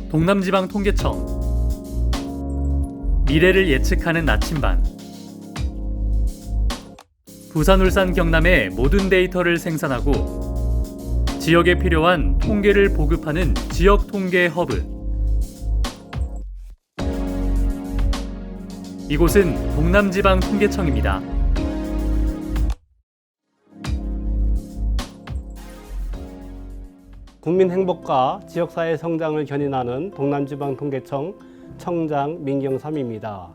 동남지방통계청 미래를 예측하는 나침반. 부산, 울산, 경남의 모든 데이터를 생산하고 지역에 필요한 통계를 보급하는 지역통계 허브. 이곳은 동남지방통계청입니다. 국민 행복과 지역사회 성장을 견인하는 동남지방통계청 청장 민경삼입니다.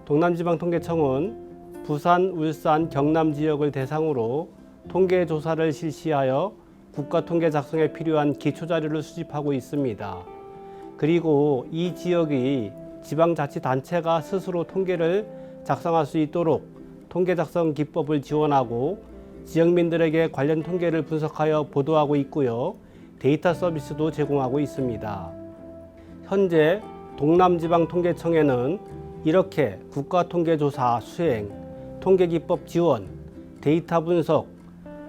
동남지방통계청은 부산, 울산, 경남 지역을 대상으로 통계조사를 실시하여 국가통계 작성에 필요한 기초자료를 수집하고 있습니다. 그리고 이 지역이 지방자치단체가 스스로 통계를 작성할 수 있도록 통계 작성 기법을 지원하고 지역민들에게 관련 통계를 분석하여 보도하고 있고요. 데이터 서비스도 제공하고 있습니다. 현재 동남지방통계청에는 이렇게 국가통계조사 수행, 통계기법 지원, 데이터 분석,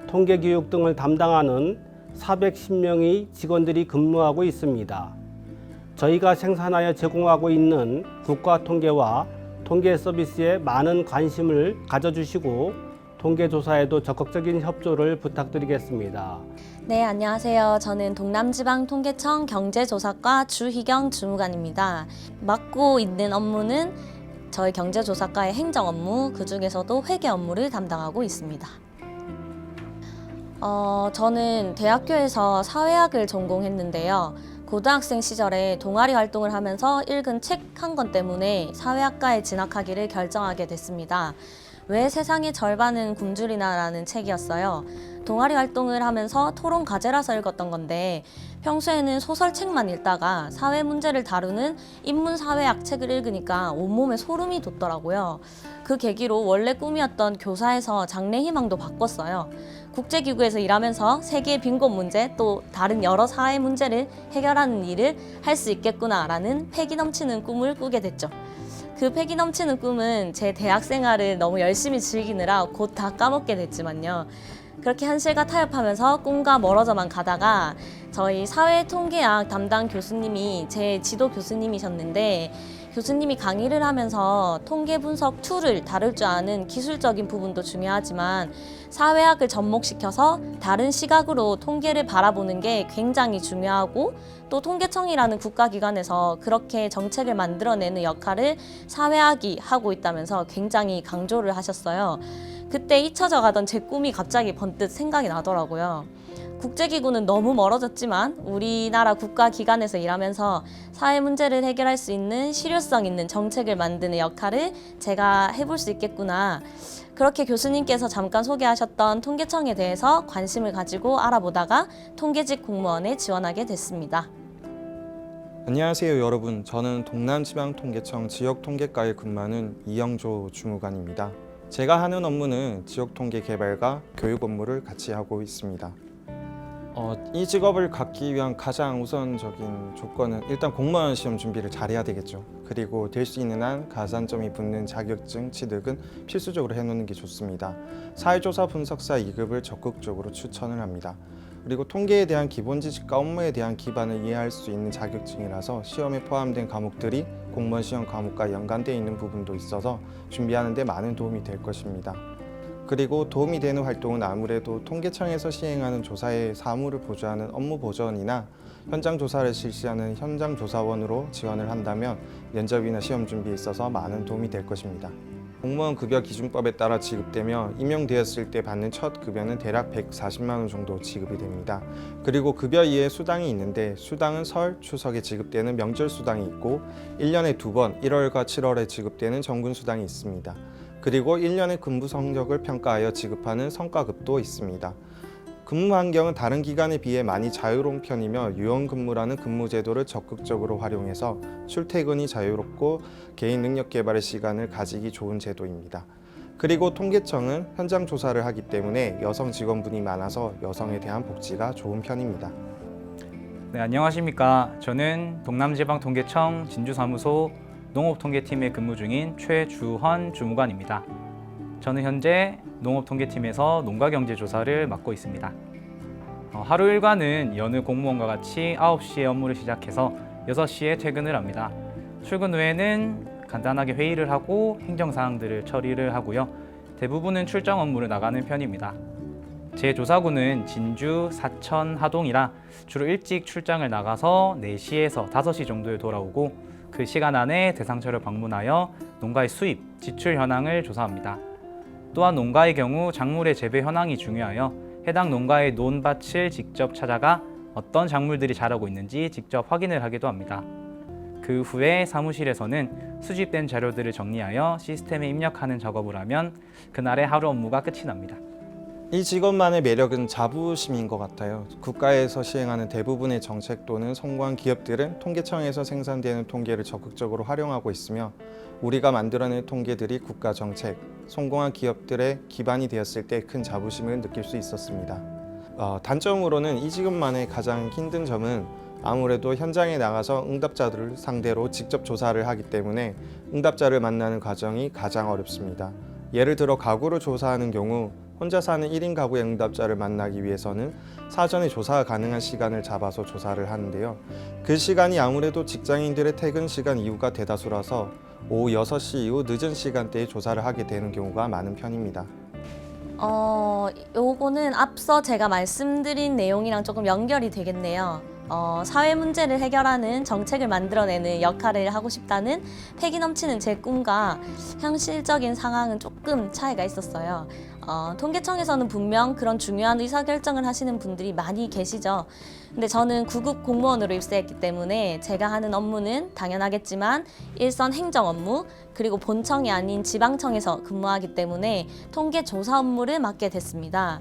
통계교육 등을 담당하는 410명의 직원들이 근무하고 있습니다. 저희가 생산하여 제공하고 있는 국가통계와 통계 서비스에 많은 관심을 가져주시고 통계조사에도 적극적인 협조를 부탁드리겠습니다. 네, 안녕하세요. 저는 동남지방통계청 경제조사과 주희경 주무관입니다. 맡고 있는 업무는 저희 경제조사과의 행정 업무, 그중에서도 회계 업무를 담당하고 있습니다. 저는 대학교에서 사회학을 전공했는데요. 고등학생 시절에 동아리 활동을 하면서 읽은 책 한 권 때문에 사회학과에 진학하기를 결정하게 됐습니다. 왜 세상의 절반은 굶주리나라는 책이었어요. 동아리 활동을 하면서 토론 과제라서 읽었던 건데 평소에는 소설책만 읽다가 사회 문제를 다루는 인문사회학 책을 읽으니까 온몸에 소름이 돋더라고요. 그 계기로 원래 꿈이었던 교사에서 장래희망도 바꿨어요. 국제기구에서 일하면서 세계의 빈곤 문제 또 다른 여러 사회 문제를 해결하는 일을 할 수 있겠구나라는 패기 넘치는 꿈을 꾸게 됐죠. 그 패기 넘치는 꿈은 제 대학 생활을 너무 열심히 즐기느라 곧 다 까먹게 됐지만요. 그렇게 현실과 타협하면서 꿈과 멀어져만 가다가 저희 사회통계학 담당 교수님이 제 지도 교수님이셨는데 교수님이 강의를 하면서 통계 분석 툴을 다룰 줄 아는 기술적인 부분도 중요하지만 사회학을 접목시켜서 다른 시각으로 통계를 바라보는 게 굉장히 중요하고 또 통계청이라는 국가기관에서 그렇게 정책을 만들어내는 역할을 사회학이 하고 있다면서 굉장히 강조를 하셨어요. 그때 잊혀져 가던 제 꿈이 갑자기 번뜩 생각이 나더라고요. 국제기구는 너무 멀어졌지만 우리나라 국가기관에서 일하면서 사회 문제를 해결할 수 있는 실효성 있는 정책을 만드는 역할을 제가 해볼 수 있겠구나. 그렇게 교수님께서 잠깐 소개하셨던 통계청에 대해서 관심을 가지고 알아보다가 통계직 공무원에 지원하게 됐습니다. 안녕하세요 여러분. 저는 동남지방통계청 지역통계과에 근무하는 이영조 주무관입니다. 제가 하는 업무는 지역통계 개발과 교육 업무를 같이 하고 있습니다. 이 직업을 갖기 위한 가장 우선적인 조건은 일단 공무원 시험 준비를 잘해야 되겠죠. 그리고 될 수 있는 한 가산점이 붙는 자격증 취득은 필수적으로 해놓는 게 좋습니다. 사회조사 분석사 2급을 적극적으로 추천을 합니다. 그리고 통계에 대한 기본 지식과 업무에 대한 기반을 이해할 수 있는 자격증이라서 시험에 포함된 과목들이 공무원 시험 과목과 연관되어 있는 부분도 있어서 준비하는 데 많은 도움이 될 것입니다. 그리고 도움이 되는 활동은 아무래도 통계청에서 시행하는 조사의 사무를 보조하는 업무 보전이나 현장 조사를 실시하는 현장 조사원으로 지원을 한다면 면접이나 시험 준비에 있어서 많은 도움이 될 것입니다. 공무원 급여 기준법에 따라 지급되며 임용되었을 때 받는 첫 급여는 대략 140만 원 정도 지급이 됩니다. 그리고 급여 이외에 수당이 있는데 수당은 설, 추석에 지급되는 명절 수당이 있고 1년에 2번 1월과 7월에 지급되는 정군 수당이 있습니다. 그리고 1년의 근무 성적을 평가하여 지급하는 성과급도 있습니다. 근무 환경은 다른 기관에 비해 많이 자유로운 편이며 유연근무라는 근무 제도를 적극적으로 활용해서 출퇴근이 자유롭고 개인 능력 개발의 시간을 가지기 좋은 제도입니다. 그리고 통계청은 현장 조사를 하기 때문에 여성 직원분이 많아서 여성에 대한 복지가 좋은 편입니다. 네, 안녕하십니까. 저는 동남지방통계청 진주사무소 농업통계팀에 근무 중인 최주헌 주무관입니다. 저는 현재 농업통계팀에서 농가경제조사를 맡고 있습니다. 하루 일과는 여느 공무원과 같이 9시에 업무를 시작해서 6시에 퇴근을 합니다. 출근 후에는 간단하게 회의를 하고 행정사항들을 처리를 하고요. 대부분은 출장 업무를 나가는 편입니다. 제 조사구는 진주, 사천, 하동이라 주로 일찍 출장을 나가서 4시에서 5시 정도에 돌아오고 그 시간 안에 대상처를 방문하여 농가의 수입, 지출 현황을 조사합니다. 또한 농가의 경우 작물의 재배 현황이 중요하여 해당 농가의 논밭을 직접 찾아가 어떤 작물들이 자라고 있는지 직접 확인을 하기도 합니다. 그 후에 사무실에서는 수집된 자료들을 정리하여 시스템에 입력하는 작업을 하면 그날의 하루 업무가 끝이 납니다. 이 직업만의 매력은 자부심인 것 같아요. 국가에서 시행하는 대부분의 정책 또는 성공한 기업들은 통계청에서 생산되는 통계를 적극적으로 활용하고 있으며 우리가 만들어낸 통계들이 국가 정책, 성공한 기업들의 기반이 되었을 때 큰 자부심을 느낄 수 있었습니다. 단점으로는 이 직업만의 가장 힘든 점은 아무래도 현장에 나가서 응답자들을 상대로 직접 조사를 하기 때문에 응답자를 만나는 과정이 가장 어렵습니다. 예를 들어 가구를 조사하는 경우 혼자 사는 1인 가구의 응답자를 만나기 위해서는 사전에 조사가 가능한 시간을 잡아서 조사를 하는데요. 그 시간이 아무래도 직장인들의 퇴근 시간 이후가 대다수라서 오후 6시 이후 늦은 시간대에 조사를 하게 되는 경우가 많은 편입니다. 요거는 앞서 제가 말씀드린 내용이랑 조금 연결이 되겠네요. 사회 문제를 해결하는 정책을 만들어내는 역할을 하고 싶다는 패기 넘치는 제 꿈과 현실적인 상황은 조금 차이가 있었어요. 통계청에서는 분명 그런 중요한 의사결정을 하시는 분들이 많이 계시죠. 근데 저는 9급 공무원으로 입사했기 때문에 제가 하는 업무는 당연하겠지만 일선 행정 업무, 그리고 본청이 아닌 지방청에서 근무하기 때문에 통계 조사 업무를 맡게 됐습니다.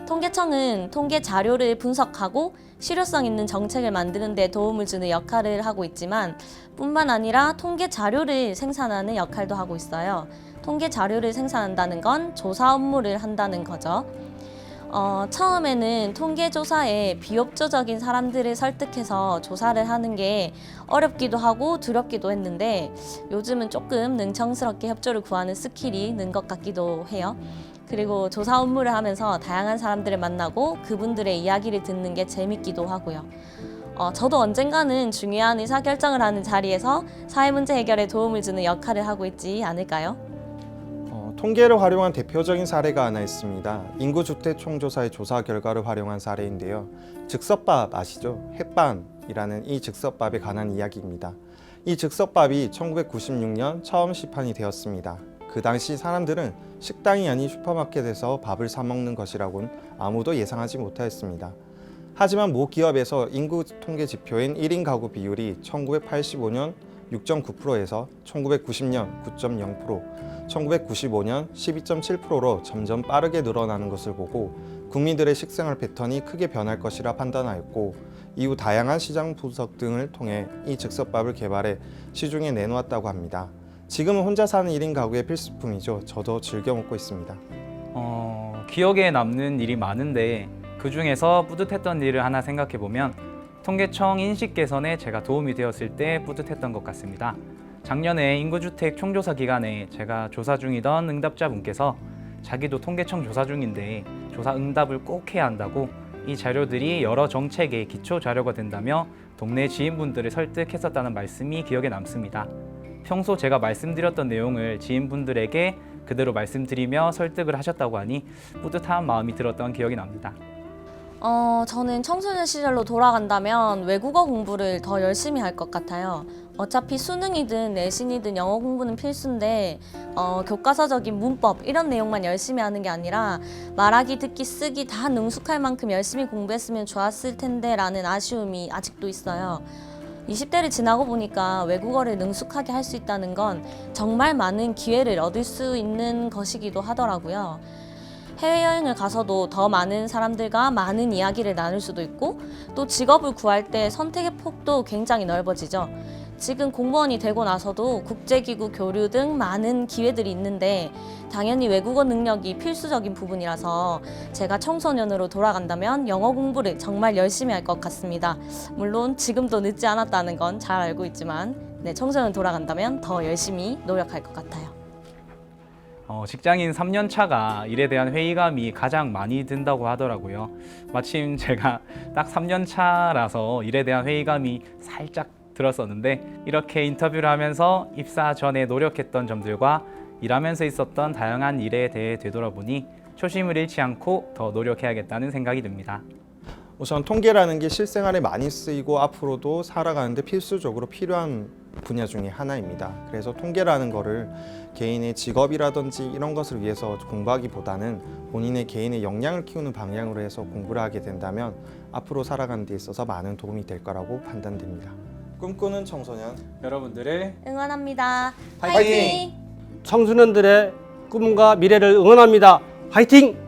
통계청은 통계 자료를 분석하고 실효성 있는 정책을 만드는 데 도움을 주는 역할을 하고 있지만 뿐만 아니라 통계 자료를 생산하는 역할도 하고 있어요. 통계 자료를 생산한다는 건 조사 업무를 한다는 거죠. 처음에는 통계조사에 비협조적인 사람들을 설득해서 조사를 하는 게 어렵기도 하고 두렵기도 했는데 요즘은 조금 능청스럽게 협조를 구하는 스킬이 는 것 같기도 해요. 그리고 조사 업무를 하면서 다양한 사람들을 만나고 그분들의 이야기를 듣는 게 재밌기도 하고요. 저도 언젠가는 중요한 의사결정을 하는 자리에서 사회 문제 해결에 도움을 주는 역할을 하고 있지 않을까요? 통계를 활용한 대표적인 사례가 하나 있습니다. 인구주택 총조사의 조사 결과를 활용한 사례인데요. 즉석밥 아시죠? 햇반이라는 이 즉석밥에 관한 이야기입니다. 이 즉석밥이 1996년 처음 시판이 되었습니다. 그 당시 사람들은 식당이 아닌 슈퍼마켓에서 밥을 사 먹는 것이라고는 아무도 예상하지 못하였습니다. 하지만 모 기업에서 인구 통계 지표인 1인 가구 비율이 1985년 6.9%에서 1990년 9.0%, 1995년 12.7%로 점점 빠르게 늘어나는 것을 보고 국민들의 식생활 패턴이 크게 변할 것이라 판단하였고 이후 다양한 시장 분석 등을 통해 이 즉석밥을 개발해 시중에 내놓았다고 합니다. 지금은 혼자 사는 1인 가구의 필수품이죠. 저도 즐겨 먹고 있습니다. 기억에 남는 일이 많은데 그 중에서 뿌듯했던 일을 하나 생각해 보면 통계청 인식 개선에 제가 도움이 되었을 때 뿌듯했던 것 같습니다. 작년에 인구주택 총조사 기간에 제가 조사 중이던 응답자분께서 자기도 통계청 조사 중인데 조사 응답을 꼭 해야 한다고 이 자료들이 여러 정책의 기초 자료가 된다며 동네 지인분들을 설득했었다는 말씀이 기억에 남습니다. 평소 제가 말씀드렸던 내용을 지인분들에게 그대로 말씀드리며 설득을 하셨다고 하니 뿌듯한 마음이 들었던 기억이 납니다. 저는 청소년 시절로 돌아간다면 외국어 공부를 더 열심히 할 것 같아요. 어차피 수능이든 내신이든 영어 공부는 필수인데 교과서적인 문법 이런 내용만 열심히 하는 게 아니라 말하기, 듣기, 쓰기 다 능숙할 만큼 열심히 공부했으면 좋았을 텐데 라는 아쉬움이 아직도 있어요. 20대를 지나고 보니까 외국어를 능숙하게 할 수 있다는 건 정말 많은 기회를 얻을 수 있는 것이기도 하더라고요. 해외여행을 가서도 더 많은 사람들과 많은 이야기를 나눌 수도 있고 또 직업을 구할 때 선택의 폭도 굉장히 넓어지죠. 지금 공무원이 되고 나서도 국제기구 교류 등 많은 기회들이 있는데 당연히 외국어 능력이 필수적인 부분이라서 제가 청소년으로 돌아간다면 영어 공부를 정말 열심히 할 것 같습니다. 물론 지금도 늦지 않았다는 건 잘 알고 있지만 청소년 돌아간다면 더 열심히 노력할 것 같아요. 직장인 3년 차가 일에 대한 회의감이 가장 많이 든다고 하더라고요. 마침 제가 딱 3년 차라서 일에 대한 회의감이 살짝 들었었는데 이렇게 인터뷰를 하면서 입사 전에 노력했던 점들과 일하면서 있었던 다양한 일에 대해 되돌아보니 초심을 잃지 않고 더 노력해야겠다는 생각이 듭니다. 우선 통계라는 게 실생활에 많이 쓰이고 앞으로도 살아가는데 필수적으로 필요한 분야 중에 하나입니다. 그래서 통계라는 거를 개인의 직업이라든지 이런 것을 위해서 공부하기보다는 본인의 개인의 역량을 키우는 방향으로 해서 공부를 하게 된다면 앞으로 살아가는 데 있어서 많은 도움이 될 거라고 판단됩니다. 꿈꾸는 청소년 여러분들을 응원합니다. 화이팅! 화이팅! 청소년들의 꿈과 미래를 응원합니다. 화이팅!